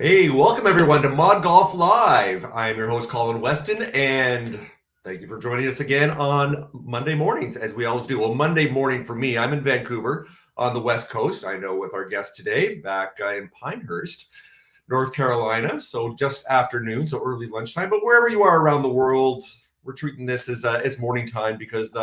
Hey, welcome everyone to ModGolf Live. I'm your host, Colin Weston, and thank you for joining us again on Monday mornings, as we always do. Well, Monday morning for me, I'm in Vancouver on the West Coast. I know with our guest today, back in Pinehurst, North Carolina. So just afternoon, so early lunchtime. But wherever you are around the world, we're treating this as morning time because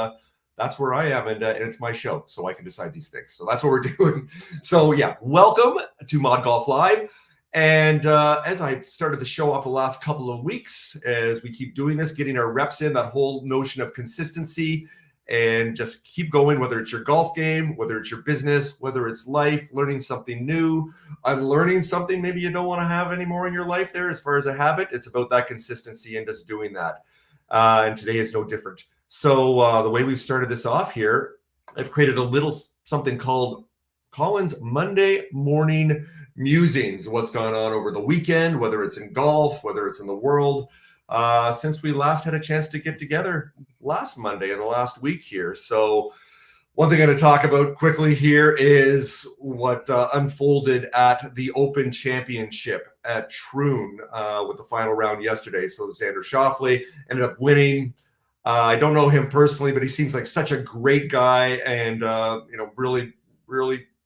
that's where I am, and it's my show, so I can decide these things. So that's what we're doing. So yeah, welcome to ModGolf Live. And as I've started the show off the last couple of weeks, as we keep doing this, getting our reps in, that whole notion of consistency and just keep going, whether it's your golf game, whether it's your business, whether it's life, learning something new, unlearning something maybe you don't want to have anymore in your life there as far as a habit. It's about that consistency and just doing that. And today is no different. So the way we've started this off here, I've created a little something called Colin's Monday Morning Musings, what's gone on over the weekend, whether it's in golf, whether it's in the world, since we last had a chance to get together last Monday in the last week here. So one thing I'm going to talk about quickly here is what unfolded at the Open Championship at Troon with the final round yesterday. So Xander Schauffele ended up winning. I don't know him personally, but he seems like such a great guy, and really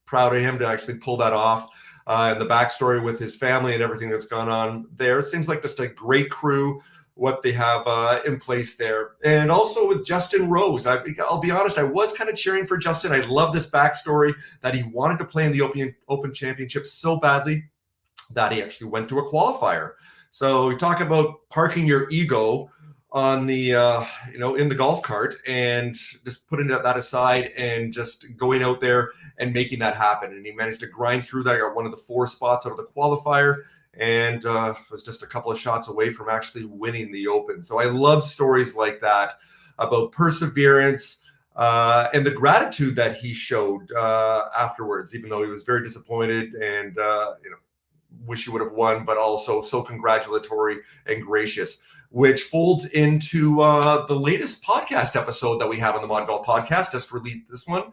proud of him to actually pull that off. And the backstory with his family and everything that's gone on there. It seems like just a great crew, what they have in place there. And also with Justin Rose, I'll be honest, I was kind of cheering for Justin. I love this backstory that he wanted to play in the Open Championship so badly that he actually went to a qualifier. So we talk about parking your ego on the in the golf cart and just putting that aside and just going out there and making that happen. And he managed to grind through that. I got one of the 4 spots out of the qualifier and was just a couple of shots away from actually winning the Open. So I love stories like that about perseverance and the gratitude that he showed afterwards, even though he was very disappointed and wish he would have won, but also so congratulatory and gracious, which folds into the latest podcast episode that we have on the ModGolf podcast. Just released this one.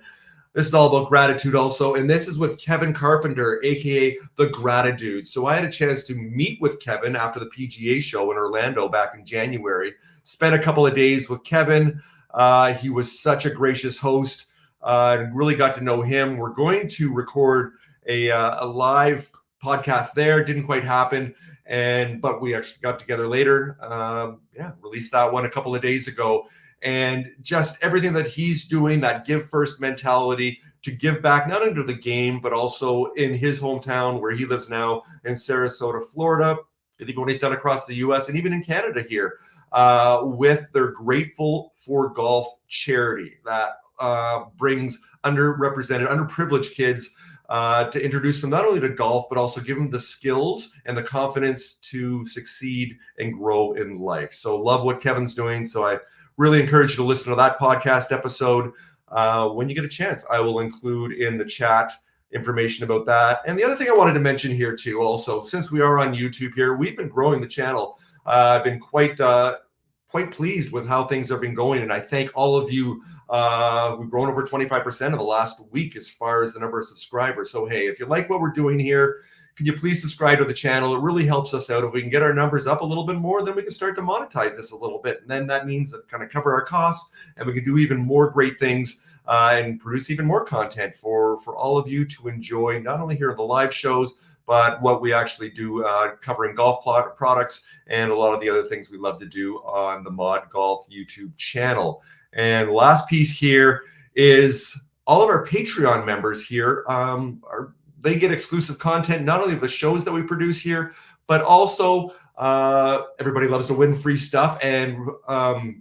This is all about gratitude also, and this is with Kevin Carpenter, aka the Gratitude. So I had a chance to meet with Kevin after the PGA show in Orlando back in January. Spent a couple of days with Kevin. He was such a gracious host, and really got to know him. We're going to record a live podcast there. Didn't quite happen, but we actually got together later. Released that one a couple of days ago, and just everything that he's doing, that give first mentality to give back not only to the game but also in his hometown where he lives now in Sarasota, Florida. I think what he's done across the U.S. and even in Canada here with their Grateful for Golf charity that brings underrepresented, underprivileged kids to introduce them not only to golf, but also give them the skills and the confidence to succeed and grow in life. So love what Kevin's doing. So I really encourage you to listen to that podcast episode when you get a chance. I will include in the chat information about that. And the other thing I wanted to mention here too, also, since we are on YouTube here, we've been growing the channel. I've been quite pleased with how things have been going. And I thank all of you. We've grown over 25% in the last week as far as the number of subscribers. So, hey, if you like what we're doing here, can you please subscribe to the channel? It really helps us out. If we can get our numbers up a little bit more, then we can start to monetize this a little bit. And then that means that kind of cover our costs, and we can do even more great things and produce even more content for all of you to enjoy, not only here at the live shows, but what we actually do covering golf products and a lot of the other things we love to do on the ModGolf YouTube channel. And last piece here is all of our Patreon members here they get exclusive content, not only of the shows that we produce here, but also everybody loves to win free stuff, and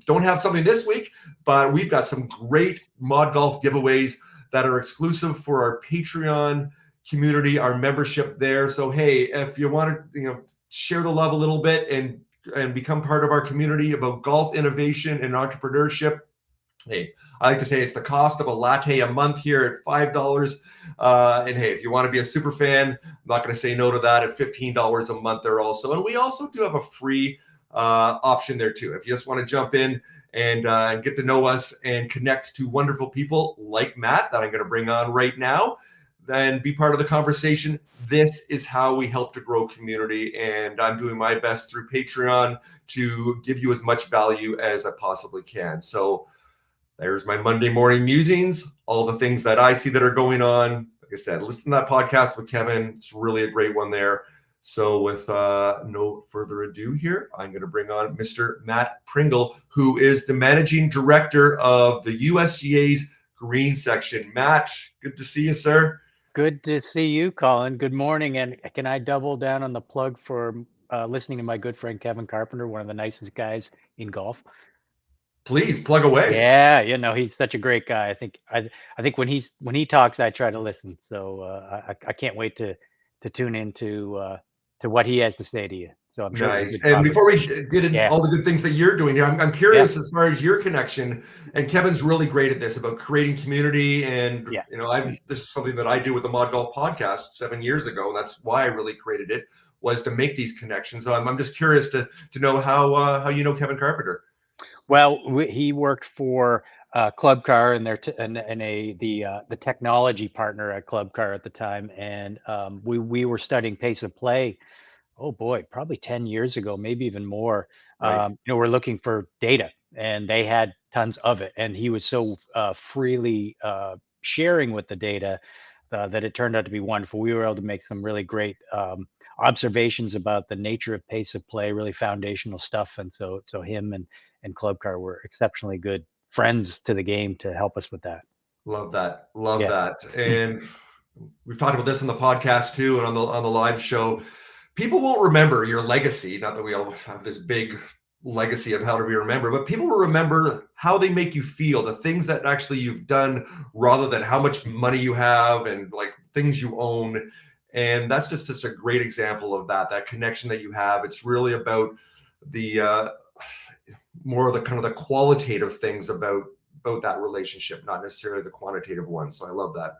don't have something this week, but we've got some great ModGolf giveaways that are exclusive for our Patreon community, our membership there. So, hey, if you want to, share the love a little bit and become part of our community about golf innovation and entrepreneurship, hey, I like to say it's the cost of a latte a month here at $5. And hey, if you want to be a super fan, I'm not going to say no to that at $15 a month there also. And we also do have a free option there too. If you just want to jump in and get to know us and connect to wonderful people like Matt that I'm going to bring on right now, and be part of the conversation. This is how we help to grow community, and I'm doing my best through Patreon to give you as much value as I possibly can. So there's my Monday morning musings, all the things that I see that are going on. Like I said, listen to that podcast with Kevin. It's really a great one there. So with no further ado here, I'm going to bring on Mr. Matt Pringle, who is the managing director of the USGA's Green Section. Matt, good to see you, sir. Good to see you, Colin. Good morning. And can I double down on the plug for listening to my good friend Kevin Carpenter, one of the nicest guys in golf? Please plug away. Yeah, he's such a great guy. I think when he talks, I try to listen. So I can't wait to tune into to what he has to say to you. So I'm sure it was a Nice. good And before we conversation. get in Yeah, all the good things that you're doing here, I'm yeah, curious as far as your connection. And Kevin's really great at this about creating community. And yeah. this is something that I do with the ModGolf podcast 7 years ago, and that's why I really created it, was to make these connections. I'm just curious to know how you know Kevin Carpenter. Well, he worked for Club Car and the technology partner at Club Car at the time, and we were studying pace of play. Oh boy, probably 10 years ago, maybe even more. Right. We're looking for data, and they had tons of it, and he was so freely sharing with the data that it turned out to be wonderful. We were able to make some really great observations about the nature of pace of play, really foundational stuff. And so him and Club Car were exceptionally good friends to the game to help us with that. Love that. Love Yeah. that. And we've talked about this on the podcast too, and on the live show. People won't remember your legacy. Not that we all have this big legacy of how to be remembered, but people will remember how they make you feel, the things that actually you've done, rather than how much money you have and like things you own. And that's just a great example of that connection that you have. It's really about the more of the kind of the qualitative things about that relationship, not necessarily the quantitative one. So I love that.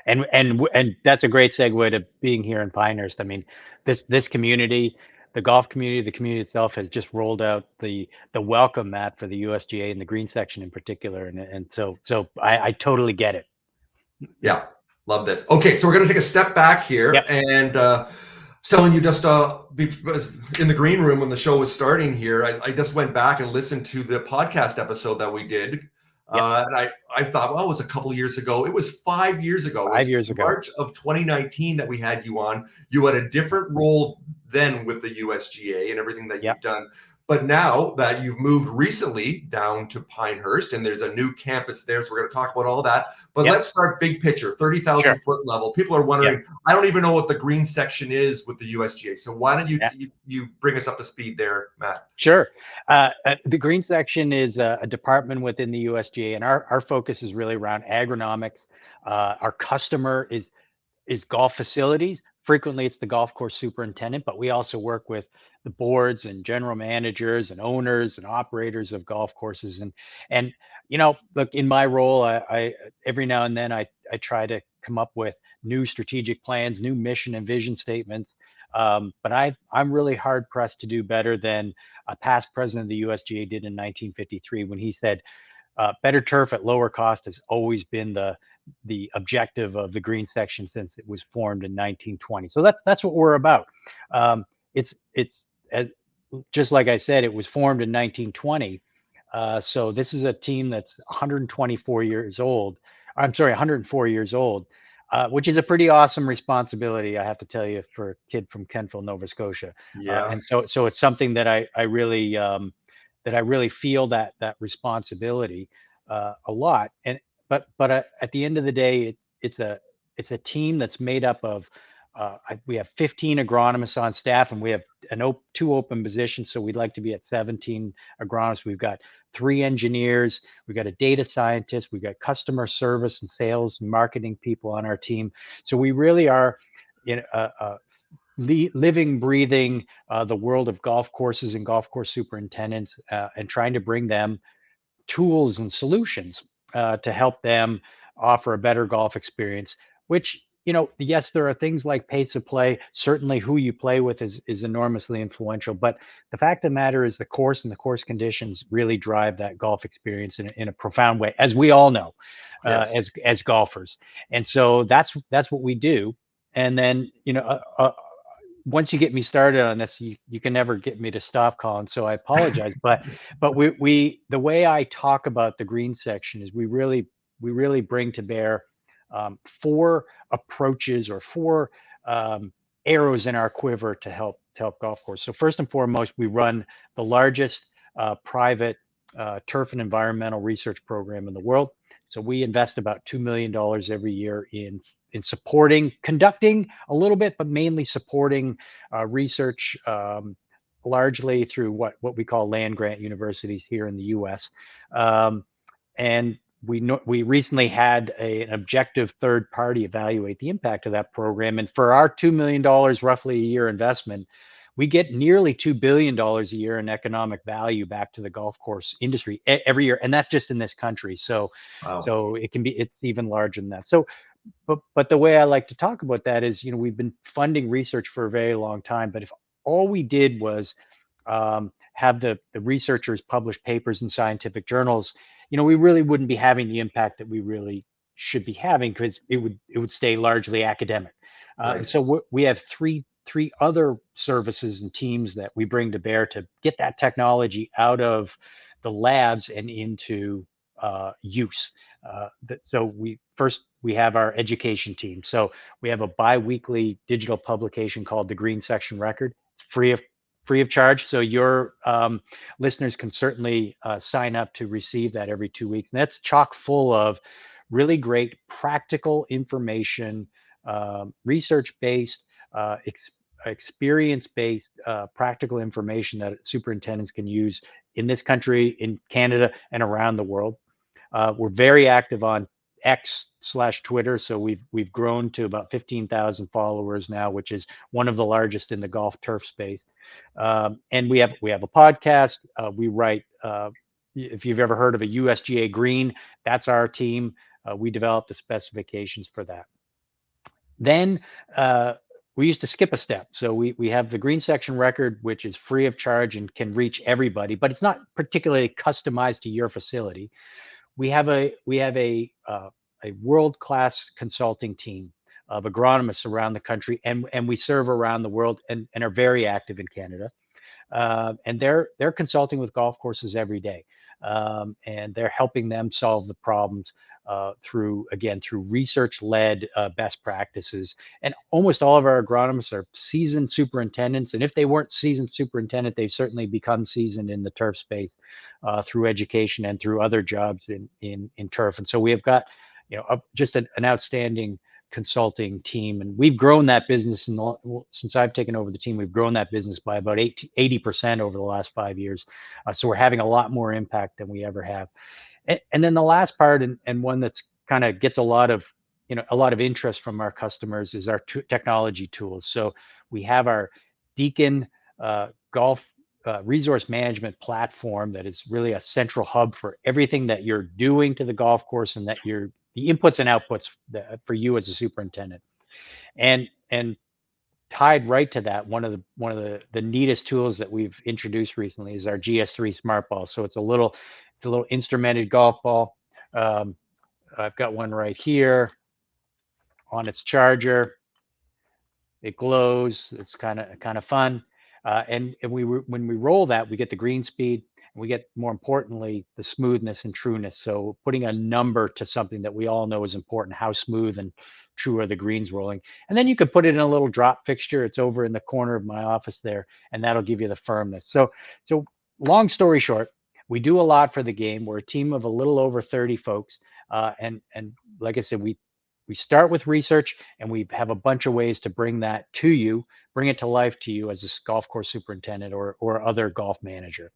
And that's a great segue to being here in Pinehurst. I mean, this community, the golf community, the community itself has just rolled out the welcome mat for the USGA and the green section in particular, and so I totally get it. Yeah, love this. Okay, so we're going to take a step back here, Yep. and telling you just in the green room when the show was starting here, I just went back and listened to the podcast episode that we did. Yep. And I thought, well, it was a couple of years ago. It was 5 years ago. It 5 was years ago. March of 2019 that we had you on. You had a different role then with the USGA and everything that Yep. you've done. But now that you've moved recently down to Pinehurst and there's a new campus there, so we're going to talk about all that. But Yep. let's start big picture, 30,000 Sure. foot level. People are wondering, I don't even know what the green section is with the USGA. So why don't you bring us up to speed there, Matt? Sure. The green section is a department within the USGA, and our focus is really around agronomics. Our customer is golf facilities. Frequently, it's the golf course superintendent, but we also work with the boards and general managers and owners and operators of golf courses. And look, in my role, I every now and then I try to come up with new strategic plans, new mission and vision statements. But I'm really hard pressed to do better than a past president of the USGA did in 1953 when he said, better turf at lower cost has always been the objective of the green section since it was formed in 1920. So that's what we're about. It's just like I said, it was formed in 1920. So this is a team that's 124 years old. I'm sorry, 104 years old, which is a pretty awesome responsibility, I have to tell you, for a kid from Kentville, Nova Scotia. Yeah. And so it's something that I really feel that responsibility a lot. But at the end of the day, it's a team that's made up of we have 15 agronomists on staff, and we have two open positions. So we'd like to be at 17 agronomists. We've got 3 engineers. We've got a data scientist. We've got customer service and sales and marketing people on our team. So we really are living, breathing the world of golf courses and golf course superintendents, and trying to bring them tools and solutions to help them offer a better golf experience, which yes, there are things like pace of play. Certainly who you play with is enormously influential, but the fact of the matter is the course and the course conditions really drive that golf experience in a profound way, as we all know, Yes. as golfers. And so that's what we do. And then, once you get me started on this, you can never get me to stop, Colin. So I apologize, but we the way I talk about the green section is we really bring to bear four approaches or four arrows in our quiver to help golf course. So first and foremost, we run the largest private turf and environmental research program in the world. So we invest about $2 million every year in conducting a little bit, but mainly supporting research, largely through what we call land grant universities here in the U.S. And we recently had an objective third party evaluate the impact of that program. And for our $2 million, roughly a year investment, we get nearly $2 billion a year in economic value back to the golf course industry every year. And that's just in this country. So, Wow. so it's even larger than that. So, but the way I like to talk about that is, we've been funding research for a very long time, but if all we did was have the researchers publish papers in scientific journals, we really wouldn't be having the impact that we really should be having, because it would stay largely academic. And Right. so we have three other services and teams that we bring to bear to get that technology out of the labs and into use. So we have our education team. So we have a bi-weekly digital publication called the Green Section Record. It's free of charge. So your listeners can certainly sign up to receive that every 2 weeks. And that's chock full of really great practical information, research-based, experience-based, practical information that superintendents can use in this country, in Canada, and around the world. We're very active on X/Twitter, so we've grown to about 15,000 followers now, which is one of the largest in the golf turf space. And we have a podcast. We write. If you've ever heard of a USGA Green, that's our team. We developed the specifications for that. Then we used to skip a step. So we have the Green Section Record, which is free of charge and can reach everybody, but it's not particularly customized to your facility. We have a world-class consulting team of agronomists around the country, and we serve around the world and are very active in Canada. And they're consulting with golf courses every day, and they're helping them solve the problems through research-led best practices. And almost all of our agronomists are seasoned superintendents, and if they weren't seasoned superintendent, they've certainly become seasoned in the turf space through education and through other jobs in turf. And so we have got just an outstanding consulting team, and we've grown that business since I've taken over the team. We've grown that business by about 80% over the last 5 years. So we're having a lot more impact than we ever have. And then the last part, and one that's kind of gets a lot of interest from our customers, is our technology tools. So we have our Deacon golf resource management platform that is really a central hub for everything that you're doing to the golf course, and that the inputs and outputs for you as a superintendent. And tied right to that, one of the neatest tools that we've introduced recently is our GS3 Smart Ball. So it's a little instrumented golf ball. I've got one right here on its charger. It glows. It's kind of fun. And when we roll that, we get the green speed. We get, more importantly, the smoothness and trueness. So putting a number to something that we all know is important: how smooth and true are the greens rolling. And then you can put it in a little drop fixture. It's over in the corner of my office there, and that'll give you the firmness. So long story short, we do a lot for the game. We're a team of a little over 30 folks. And like I said, we start with research, and we have a bunch of ways to bring that to you, bring it to life to you as a golf course superintendent or other golf manager.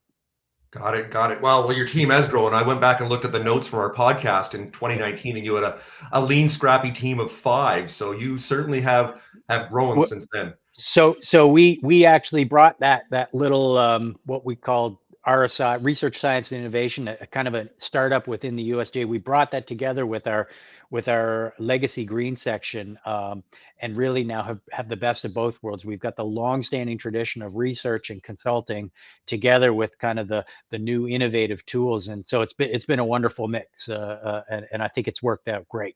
Got it. Got it. Well, your team has grown. I went back and looked at the notes from our podcast in 2019, and you had a lean, scrappy team of 5. So you certainly have grown since then. So we actually brought that little what we called RSI, Research, Science, and Innovation, a kind of a startup within the USGA. We brought that together with our legacy green section, and really now have the best of both worlds. We've got the long-standing tradition of research and consulting together with kind of the new innovative tools, and so it's been a wonderful mix, and I think it's worked out great.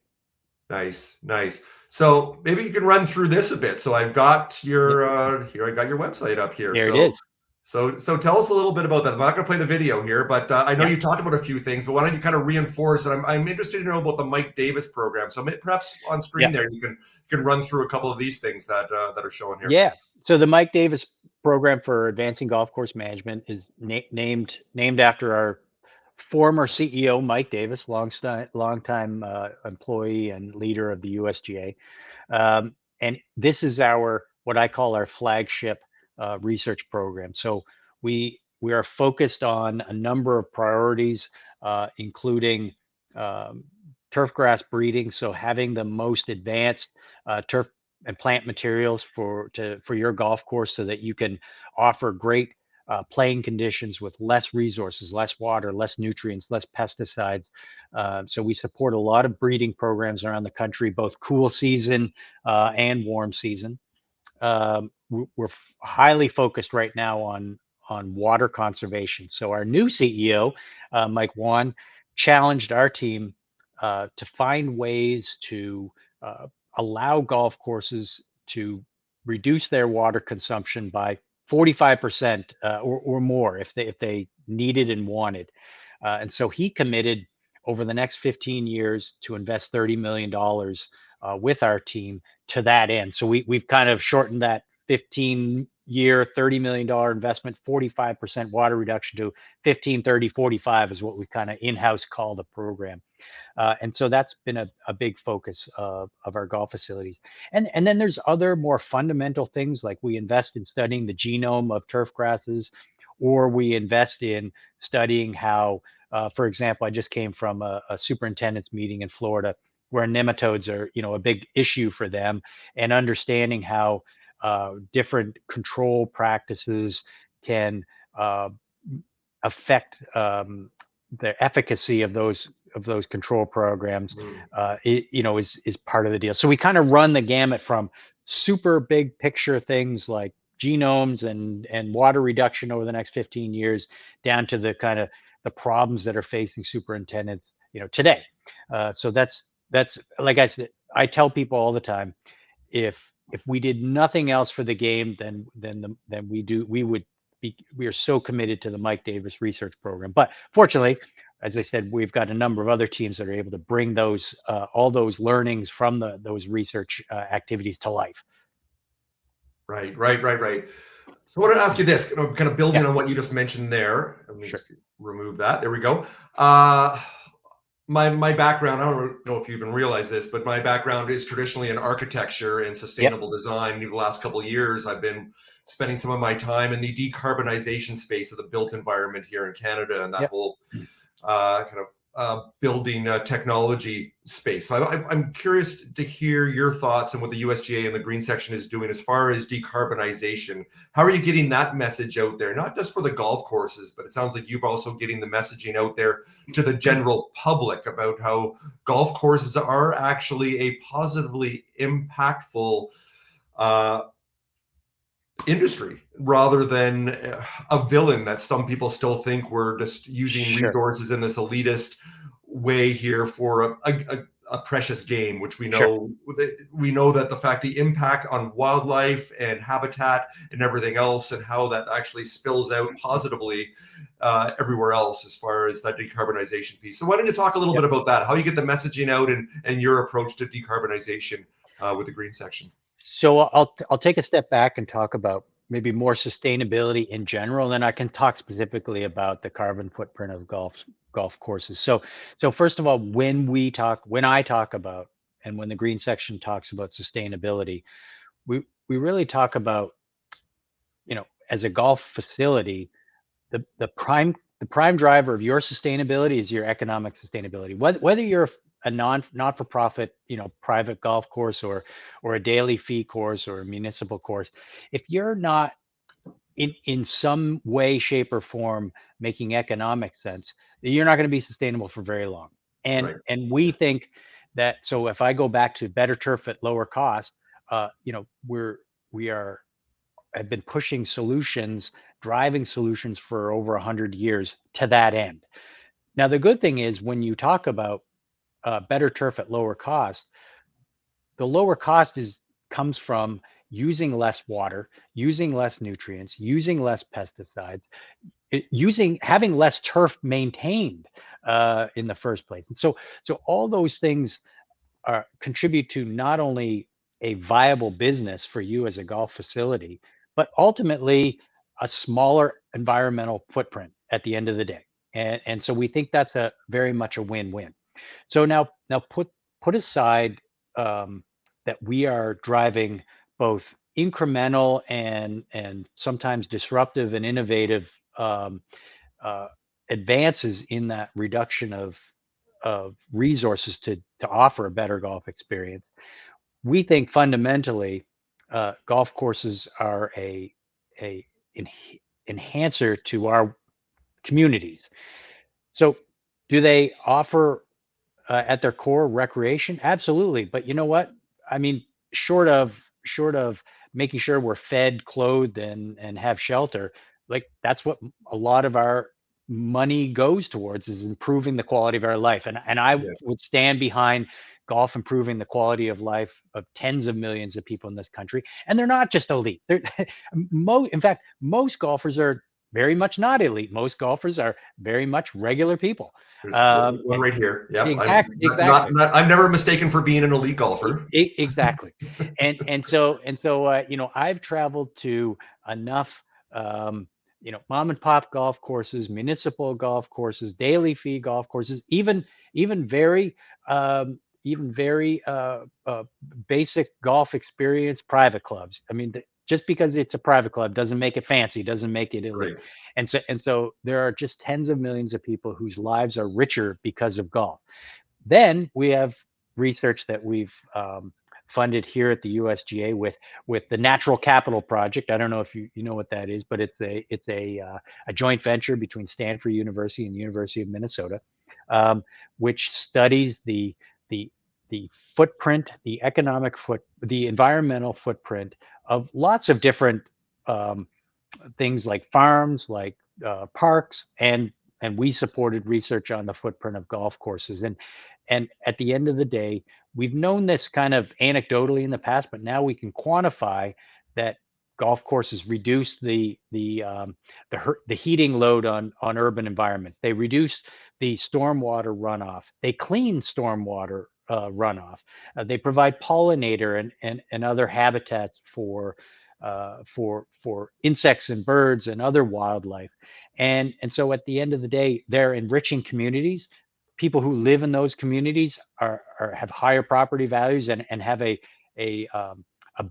Nice, nice. So maybe you can run through this a bit. So I've got your here. I got your website up here. There it So is. so tell us a little bit about that. I'm not going to play the video here, but I know Yeah. you talked about a few things. But why don't you kind of reinforce? And I'm interested to know about the Mike Davis program. So perhaps on screen Yeah. there you can run through a couple of these things that are shown here. Yeah. So the Mike Davis program for advancing golf course management is named after our former CEO, Mike Davis, longtime employee and leader of the USGA. And this is what I call our flagship research program. So we are focused on a number of priorities, including turf grass breeding. So having the most advanced turf and plant materials for your golf course, so that you can offer great playing conditions with less resources, less water, less nutrients, less pesticides. So we support a lot of breeding programs around the country, both cool season and warm season. We're highly focused right now on water conservation. So our new CEO, Mike Wan, challenged our team to find ways to allow golf courses to reduce their water consumption by 45% or more if they needed and wanted. And so he committed over the next 15 years to invest $30 million with our team to that end. So we've kind of shortened that 15-year, $30 million investment, 45% water reduction to 15, 30, 45 is what we kind of in-house call the program. And so that's been a big focus of our golf facilities. And then there's other more fundamental things, like we invest in studying the genome of turf grasses, or we invest in studying how, for example, I just came from a superintendent's meeting in Florida where nematodes are, a big issue for them, and understanding how different control practices can affect the efficacy of those control programs. Is part of the deal. So we kind of run the gamut from super big picture things like genomes and water reduction over the next 15 years down to the kind of the problems that are facing superintendents today. So that's like I said, I tell people all the time, if we did nothing else for the game, then we are so committed to the Mike Davis research program. But fortunately, as I said, we've got a number of other teams that are able to bring those all those learnings from those research activities to life. Right. So I want to ask you this, kind of building on what you just mentioned there. Let me just remove that. There we go. My background, I don't know if you even realize this, but my background is traditionally in architecture and sustainable design. In the last couple of years, I've been spending some of my time in the decarbonization space of the built environment here in Canada, and that whole kind of building technology space. So I'm curious to hear your thoughts on what the USGA and the Green Section is doing as far as decarbonization. How are you getting that message out there, not just for the golf courses, but it sounds like you've also getting the messaging out there to the general public about how golf courses are actually a positively impactful industry rather than a villain that some people still think we're just using resources in this elitist way here for a precious game, which we know that the fact, the impact on wildlife and habitat and everything else, and how that actually spills out positively everywhere else as far as that decarbonization piece. So why don't you talk a little bit about that, how you get the messaging out and your approach to decarbonization with the Green Section? So I'll take a step back and talk about maybe more sustainability in general, and then I can talk specifically about the carbon footprint of golf courses. So first of all, when I talk about, and when the Green Section talks about sustainability, we really talk about, as a golf facility, the prime driver of your sustainability is your economic sustainability. Whether you're a not-for-profit, private golf course, or a daily fee course, or a municipal course, if you're not in some way, shape, or form making economic sense, you're not going to be sustainable for very long. Right. And we think that, so if I go back to better turf at lower cost, you know, we are have been pushing solutions, driving solutions for over 100 years to that end. Now, the good thing is when you talk about better turf at lower cost, the lower cost comes from using less water, using less nutrients, using less pesticides, having less turf maintained in the first place. And so all those things contribute to not only a viable business for you as a golf facility, but ultimately a smaller environmental footprint at the end of the day. And so we think that's a very much a win-win. So now put aside that we are driving both incremental and sometimes disruptive and innovative uh, advances in that reduction of resources to offer a better golf experience. We think fundamentally golf courses are a enhancer to our communities. So do they offer at their core recreation? Absolutely. But you know what? I mean, short of making sure we're fed, clothed, and have shelter, like that's what a lot of our money goes towards, is improving the quality of our life. And I Yes. would stand behind golf improving the quality of life of tens of millions of people in this country. And they're not just elite. They're in fact, most golfers are very much not elite. Most golfers are very much regular people. There's one And right here. Yep. I'm exactly. I'm never mistaken for being an elite golfer. Exactly. And so you know, I've traveled to enough you know, mom and pop golf courses, municipal golf courses, daily fee golf courses, even very basic golf experience private clubs. I mean, just because it's a private club doesn't make it fancy, doesn't make it elite. Right. And so there are just tens of millions of people whose lives are richer because of golf. Then we have research that we've funded here at the USGA with the Natural Capital Project. I don't know if you know what that is, but it's a joint venture between Stanford University and the University of Minnesota, which studies the footprint, the the environmental footprint of lots of different things like farms, like parks, and we supported research on the footprint of golf courses. And at the end of the day, we've known this kind of anecdotally in the past, but now we can quantify that golf courses reduce the heating load on urban environments. They reduce the stormwater runoff. They clean stormwater runoff. They provide pollinator and other habitats for insects and birds and other wildlife. And so at the end of the day, they're enriching communities. People who live in those communities are have higher property values and have a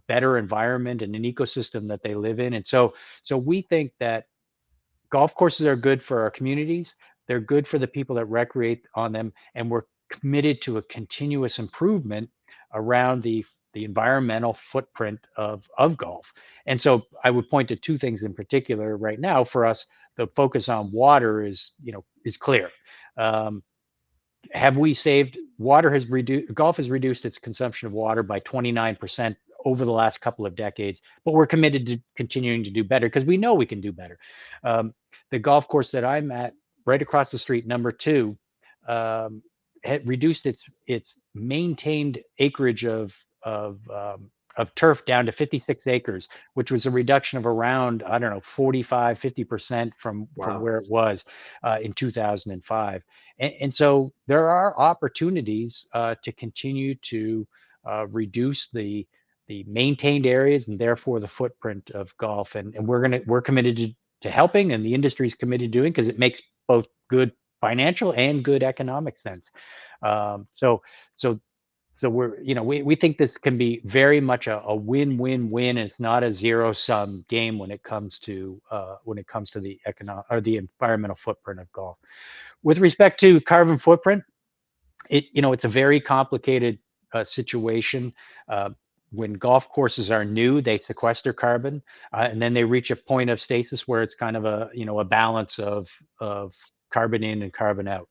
better environment and an ecosystem that they live in. And so we think that golf courses are good for our communities. They're good for the people that recreate on them, and we're committed to a continuous improvement around the environmental footprint of golf. And so I would point to two things in particular right now. For us, the focus on water is clear. Have we saved water? Has reduced Golf has reduced its consumption of water by 29% over the last couple of decades, but we're committed to continuing to do better because we know we can do better. The golf course that I'm at, right across the street, number two, had reduced its maintained acreage of turf down to 56 acres, which was a reduction of around, I don't know, 45-50% from where it was in 2005. And so there are opportunities to continue to reduce the maintained areas and therefore the footprint of golf. And we're committed to helping, and the industry is committed to doing, because it makes both good financial and good economic sense. So we think this can be very much a win-win-win, and it's not a zero-sum game when it comes to the economic or the environmental footprint of golf. With respect to carbon footprint, it's a very complicated situation. when golf courses are new, they sequester carbon, and then they reach a point of stasis where it's kind of a balance of carbon in and carbon out.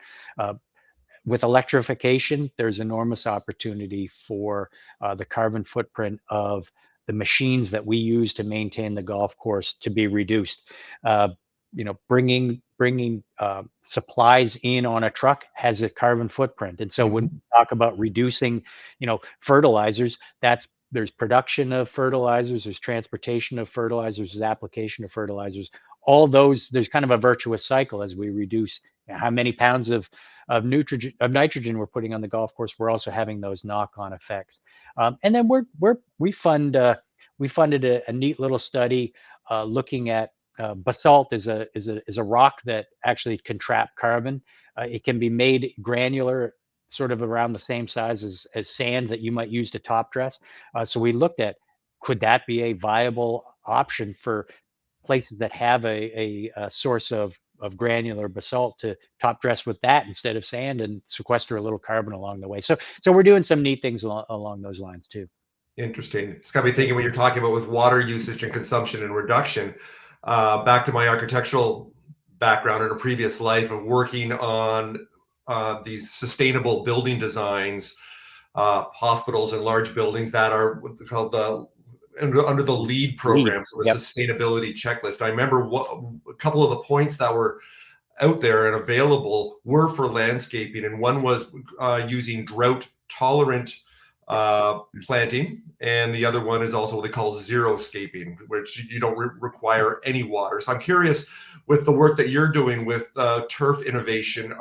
With electrification, there's enormous opportunity for the carbon footprint of the machines that we use to maintain the golf course to be reduced. Bringing supplies in on a truck has a carbon footprint, and so when we talk about reducing, fertilizers, there's production of fertilizers, there's transportation of fertilizers, there's application of fertilizers. All those, there's kind of a virtuous cycle as we reduce how many pounds of nitrogen we're putting on the golf course. We're also having those knock-on effects. And then we funded a neat little study looking at basalt is a rock that actually can trap carbon. It can be made granular, sort of around the same size as sand that you might use to top dress. So we looked at, could that be a viable option for places that have a source of granular basalt to top dress with that instead of sand and sequester a little carbon along the way. So we're doing some neat things along those lines too. Interesting. It's got me thinking when you're talking about with water usage and consumption and reduction. Back to my architectural background in a previous life of working on these sustainable building designs, hospitals and large buildings that are what they call under the LEED program, so the Yep. sustainability checklist. I remember a couple of the points that were out there and available were for landscaping, and one was using drought tolerant planting, and the other one is also what they call xeriscaping, which you don't require any water. So I'm curious, with the work that you're doing with turf innovation,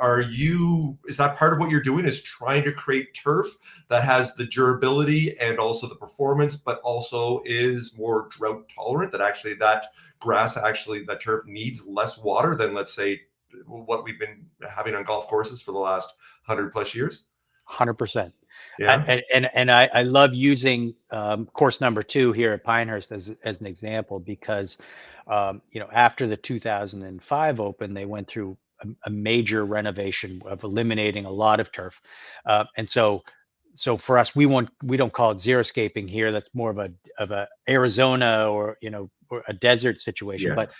is that part of what you're doing, is trying to create turf that has the durability and also the performance, but also is more drought tolerant, that actually that turf needs less water than, let's say, what we've been having on golf courses for the last 100+ years? 100%. Yeah. And I love using course number 2 here at Pinehurst as an example, because after the 2005 Open, they went through a major renovation of eliminating a lot of turf, and so for us, we don't call it xeriscaping here. That's more of a Arizona or a desert situation. Yes.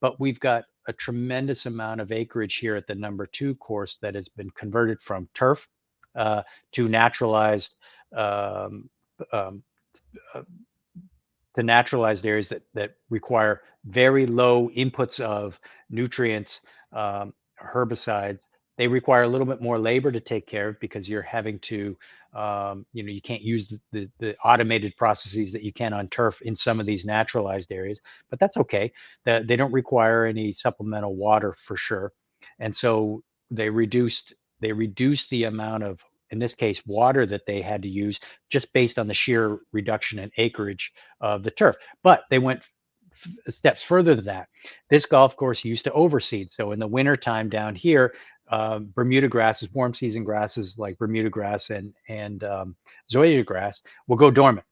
But we've got a tremendous amount of acreage here at the number 2 course that has been converted from turf to naturalized areas that require very low inputs of nutrients, herbicides. They require a little bit more labor to take care of, because you're having to, you can't use the automated processes that you can on turf in some of these naturalized areas, but that's okay. They don't require any supplemental water for sure. And so they reduced the amount of, in this case, water that they had to use, just based on the sheer reduction in acreage of the turf. But they went steps further than that. This golf course used to overseed. So in the wintertime down here, Bermuda grasses, warm season grasses like Bermuda grass and zoysia grass will go dormant.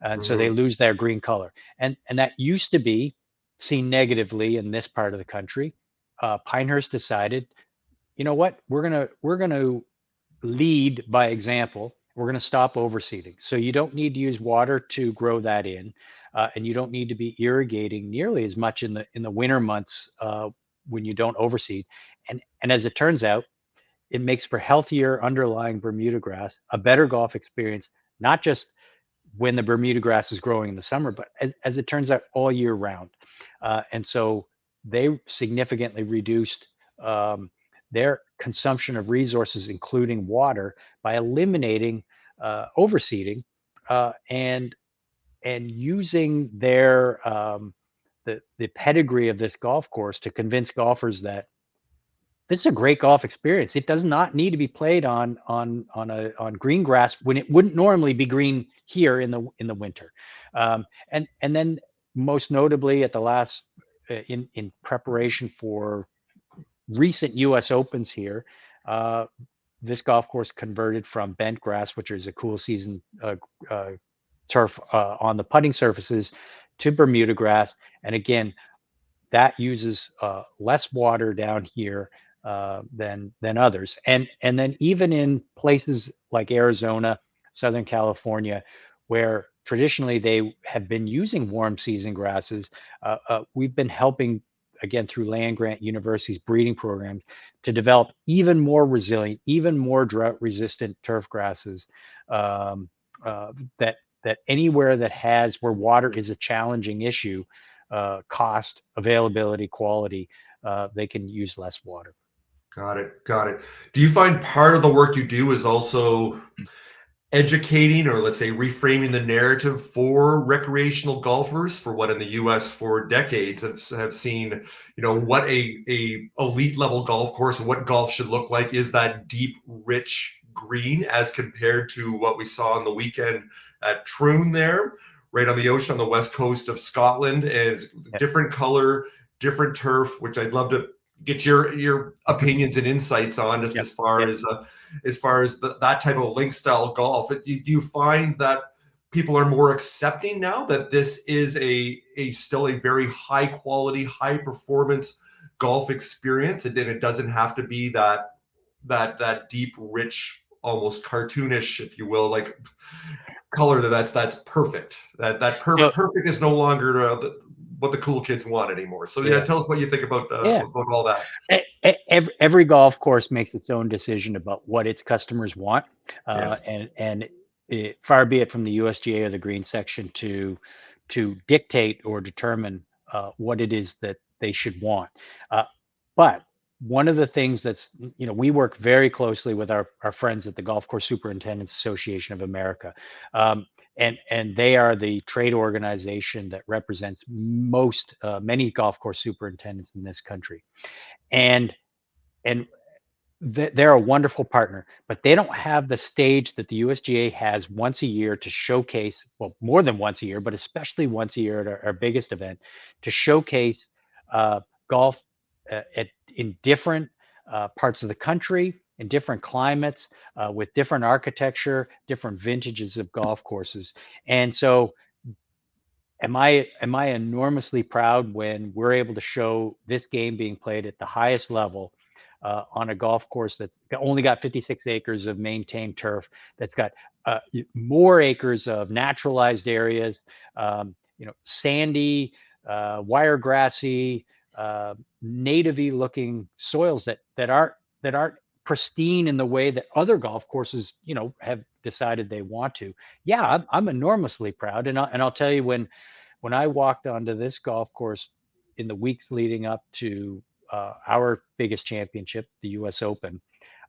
And so they lose their green color. And that used to be seen negatively in this part of the country. Pinehurst decided, you know what, we're gonna lead by example. We're going to stop overseeding. So you don't need to use water to grow that in, and you don't need to be irrigating nearly as much in the winter months when you don't overseed. And as it turns out, it makes for healthier underlying Bermuda grass, a better golf experience, not just when the Bermuda grass is growing in the summer, but as it turns out, all year round. And so they significantly reduced their consumption of resources, including water, by eliminating overseeding and using their the pedigree of this golf course to convince golfers that this is a great golf experience. It does not need to be played on green grass when it wouldn't normally be green here in the winter. And then most notably at the last in preparation for recent U.S. Opens here, this golf course converted from bent grass, which is a cool season turf on the putting surfaces, to Bermuda grass. And again, that uses less water down here than others. And then even in places like Arizona, Southern California, where traditionally they have been using warm season grasses. We've been helping, again, through land grant universities breeding programs, to develop even more resilient, even more drought resistant turf grasses, um, that anywhere where water is a challenging issue, cost, availability, quality, they can use less water. Got it. Got it. Do you find part of the work you do is also educating, or let's say reframing the narrative for recreational golfers, for what in the US for decades have seen, what a elite level golf course and what golf should look like is that deep, rich green, as compared to what we saw on the weekend at Troon there, right on the ocean on the west coast of Scotland. And it's different color, different turf, which I'd love to get your opinions and insights on, just as far as that type of link style golf. Do you find that people are more accepting now that this is a still a very high quality, high performance golf experience, and then it doesn't have to be that deep, rich, almost cartoonish, if you will, like color that's perfect. Perfect is no longer what the cool kids want anymore. So tell us what you think about all that. Every golf course makes its own decision about what its customers want, Yes. and far be it from the USGA or the Green Section to dictate or determine what it is that they should want. But one of the things we work very closely with our friends at the Golf Course Superintendents Association of America. And they are the trade organization that represents many golf course superintendents in this country. And they're a wonderful partner, but they don't have the stage that the USGA has once a year to showcase, well, more than once a year, but especially once a year at our biggest event, to showcase golf in different parts of the country, in different climates, with different architecture, different vintages of golf courses. And so am I enormously proud when we're able to show this game being played at the highest level on a golf course that's only got 56 acres of maintained turf, that's got more acres of naturalized areas, sandy, wiregrassy, native-y looking soils that aren't pristine in the way that other golf courses, have decided they want to. Yeah, I'm enormously proud, and I'll tell you, when I walked onto this golf course in the weeks leading up to our biggest championship, the U.S. Open,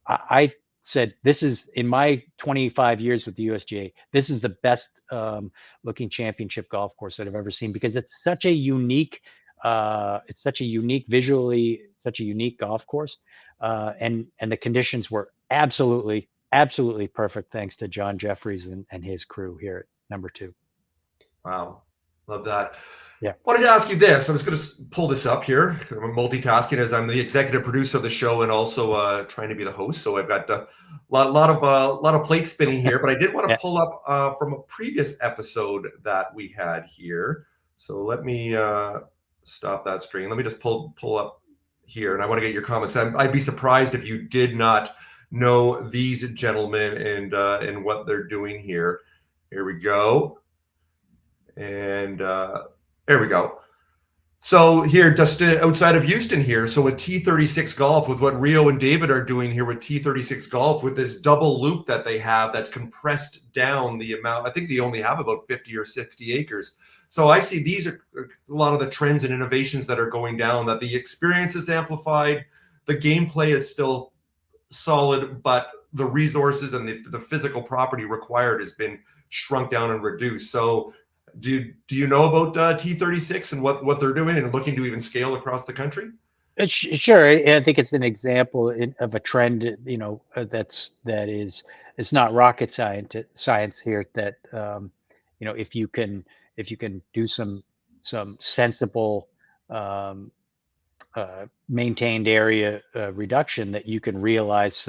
I said, this is, in my 25 years with the USGA, this is the best looking championship golf course that I've ever seen, because it's such a unique, visually, such a unique golf course. And the conditions were absolutely perfect, thanks to John Jeffries and his crew here at number 2. Wow. Love that. Yeah. Wanted to ask you this. I'm just going to pull this up here. I'm multitasking as I'm the executive producer of the show and also trying to be the host. So I've got a lot of plates spinning here. But I did want to pull up from a previous episode that we had here. So let me stop that screen. Let me just pull up here, and I want to get your comments. I'd be surprised if you did not know these gentlemen and what they're doing here. Here we go. And there we go. So here, just outside of Houston here, so with T36 Golf, with what Rio and David are doing here with T36 Golf, with this double loop that they have that's compressed down the amount, I think they only have about 50 or 60 acres. So I see these are a lot of the trends and innovations that are going down, that the experience is amplified, the gameplay is still solid, but the resources and the physical property required has been shrunk down and reduced. So do you know about T36 and what they're doing and looking to even scale across the country? Sure. I think it's an example of a trend, it's not rocket science here, that, if you can do some sensible maintained area reduction, that you can realize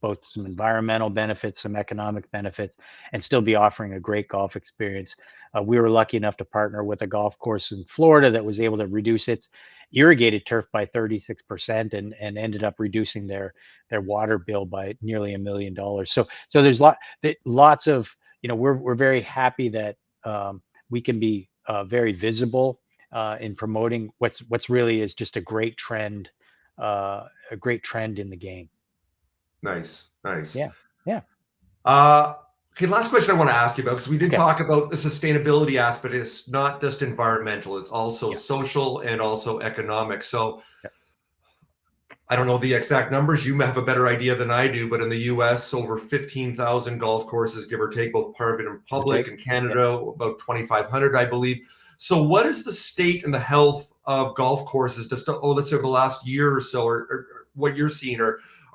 both some environmental benefits, some economic benefits, and still be offering a great golf experience. We were lucky enough to partner with a golf course in Florida that was able to reduce its irrigated turf by 36% and ended up reducing their water bill by nearly $1 million. So there's lots of we're very happy that we can be very visible in promoting what's really is just a great trend in the game. Nice, nice. Yeah, yeah. Uh, okay, last question I want to ask you about, because we did Okay. talk about the sustainability aspect. It's not just environmental; it's also Yeah, social and also economic. So yeah. I don't know the exact numbers. You have a better idea than I do, but in the US, over 15,000 golf courses, give or take, both private and Give or public. take. In Yeah. Canada, about 2,500, I believe. So, what is the state and the health of golf courses? Just let's say over the last year or so, or what you're seeing,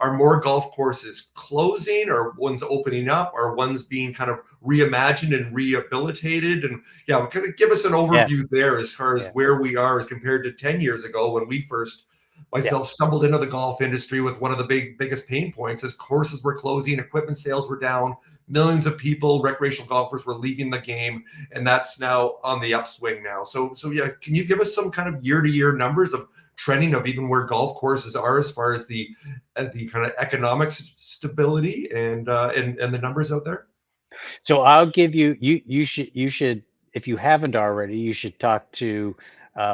are more golf courses closing, or ones opening up, or ones being kind of reimagined and rehabilitated? And yeah, kind of give us an Yeah. overview there as far as Yeah. where we are as compared to 10 years ago when we first Yeah. myself stumbled into the golf industry with one of the biggest pain points as courses were closing, equipment sales were down, millions of people, recreational golfers were leaving the game, and that's now on the upswing now. So yeah, can you give us some kind of year-to-year numbers of trending of even where golf courses are as far as the kind of economic stability and the numbers out there? So I'll give you should if you haven't already, you should talk to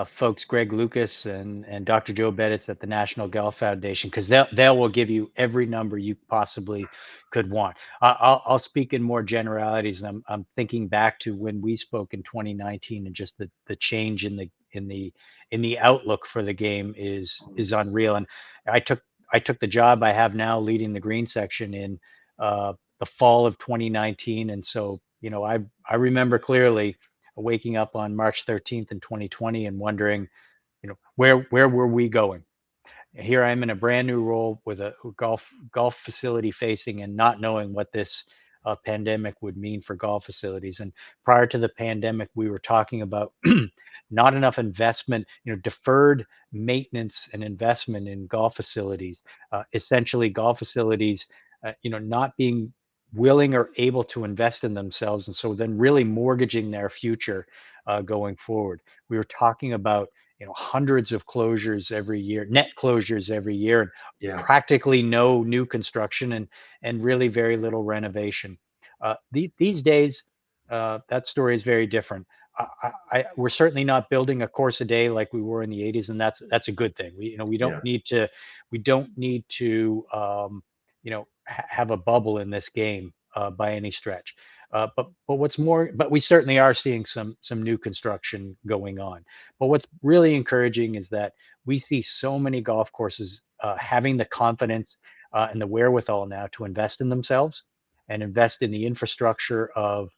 folks Greg Lucas and Dr. Joe Bettis at the National Golf Foundation, because they will give you every number you possibly could want. I'll speak in more generalities, and I'm thinking back to when we spoke in 2019, and just the change in the outlook for the game is unreal. And I took I took the job I have now leading the green section in the fall of 2019. And so, I remember clearly waking up on March 13th in 2020 and wondering, where were we going? Here I am in a brand new role with a golf facility facing, and not knowing what this pandemic would mean for golf facilities. And prior to the pandemic, we were talking about not enough investment, deferred maintenance and investment in golf facilities. Essentially, golf facilities, not being willing or able to invest in themselves, and so then really mortgaging their future going forward. We were talking about hundreds of closures every year, net closures every year, and Yeah, practically no new construction, and really very little renovation. These days, that story is very different. We're certainly not building a course a day like we were in the 80s, and that's a good thing. We don't yeah, need to have a bubble in this game by any stretch. But we certainly are seeing some new construction going on. But what's really encouraging is that we see so many golf courses having the confidence and the wherewithal now to invest in themselves and invest in the infrastructure of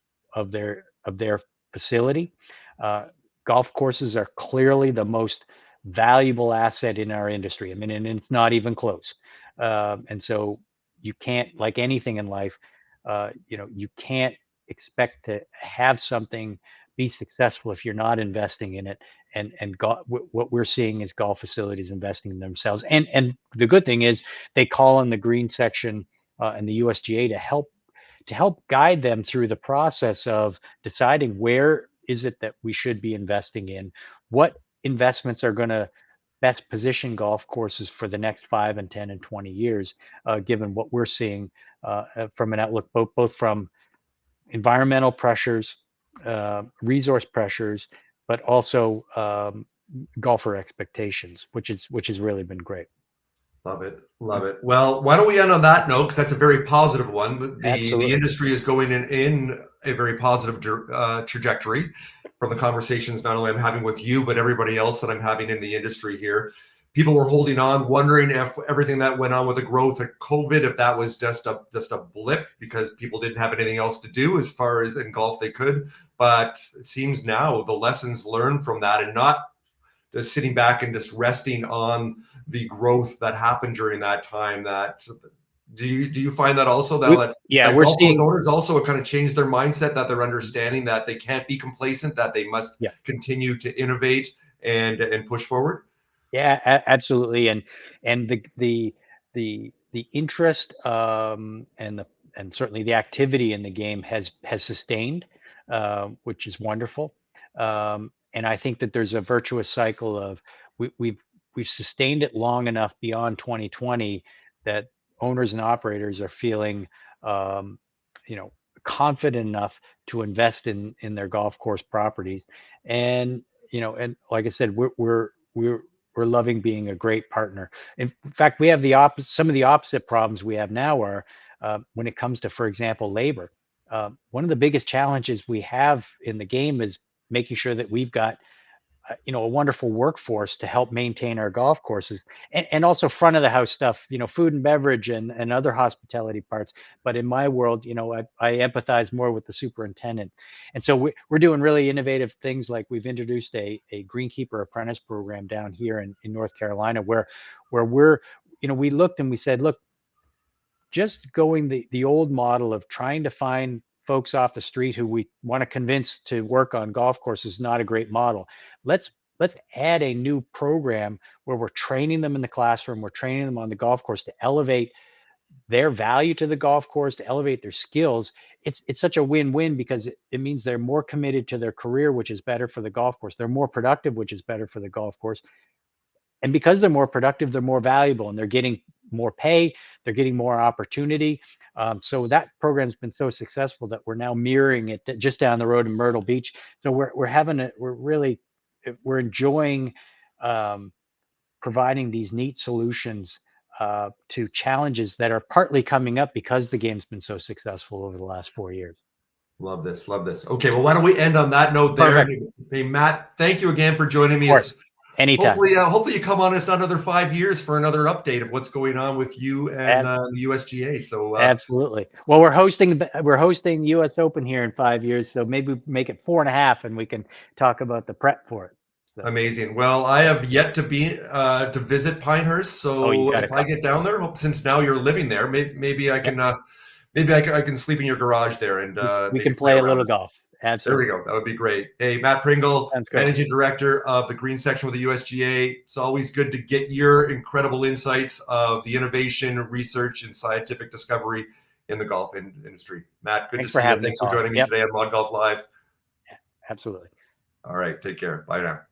their facility. Uh, Golf courses are clearly the most valuable asset in our industry. I mean, and it's not even close. And so you can't, like anything in life, you can't expect to have something be successful if you're not investing in it. What we're seeing is golf facilities investing in themselves. And the good thing is they call on the green section and the USGA to help guide them through the process of deciding where is it that we should be investing in, what investments are going to best position golf courses for the next 5 and 10 and 20 years, given what we're seeing from an outlook, both from environmental pressures, resource pressures, but also golfer expectations, which has really been great. love it, love it. Well, why don't we end on that note, because that's a very positive one. The Absolutely. industry is going in a very positive trajectory from the conversations not only I'm having with you, but everybody else that I'm having in the industry here. People were holding on, wondering if everything that went on with the growth of COVID, if that was just a blip because people didn't have anything else to do as far as in golf they could. But it seems now the lessons learned from that, and not just sitting back and just resting on the growth that happened during that time. That do you find that also now that Yeah, that we're golf course seeing. owners also have kind of changed their mindset, that they're understanding that they can't be complacent, that they must Yeah. continue to innovate and push forward? Yeah, absolutely. And the interest and certainly the activity in the game has sustained, which is wonderful. And I think that there's a virtuous cycle of we, we've we've sustained it long enough beyond 2020 that owners and operators are feeling, um, you know, confident enough to invest in their golf course properties. And and like I said, we're loving being a great partner. In fact, we have some of the opposite problems we have now are when it comes to, for example, labor. One of the biggest challenges we have in the game is making sure that we've got a wonderful workforce to help maintain our golf courses, and also front of the house stuff, food and beverage and other hospitality parts. But in my world, I empathize more with the superintendent. And so we're doing really innovative things, like we've introduced a greenkeeper apprentice program down here in North Carolina, where we're, we looked and we said, look, just going the old model of trying to find folks off the street who we want to convince to work on golf courses is not a great model. Let's add a new program where we're training them in the classroom, we're training them on the golf course to elevate their value to the golf course, to elevate their skills. It's such a win-win, because it means they're more committed to their career, which is better for the golf course. They're more productive, which is better for the golf course. And because they're more productive, they're more valuable, and they're getting more pay, they're getting more opportunity. So that program's been so successful that we're now mirroring it just down the road in Myrtle Beach. So we're enjoying providing these neat solutions to challenges that are partly coming up because the game's been so successful over the last 4 years. Love this. Love this. Okay, well, why don't we end on that note there? Perfect. Hey, Matt, thank you again for joining me. It's anytime. Hopefully you come on us another 5 years for another update of what's going on with you and the USGA. So absolutely. Well, we're hosting US Open here in 5 years, so maybe we make it 4.5, and we can talk about the prep for it. So. Amazing. Well, I have yet to be to visit Pinehurst, so if I get down there, since now you're living there, maybe I can I can sleep in your garage there, and we can play a little golf. Absolutely. There we go. That would be great. Hey, Matt Pringle, Managing Director of the Green Section with the USGA. It's always good to get your incredible insights of the innovation, research, and scientific discovery in the golf industry. Matt, good to see you. Thanks for joining me today on ModGolf Live. Yeah, absolutely. All right. Take care. Bye now.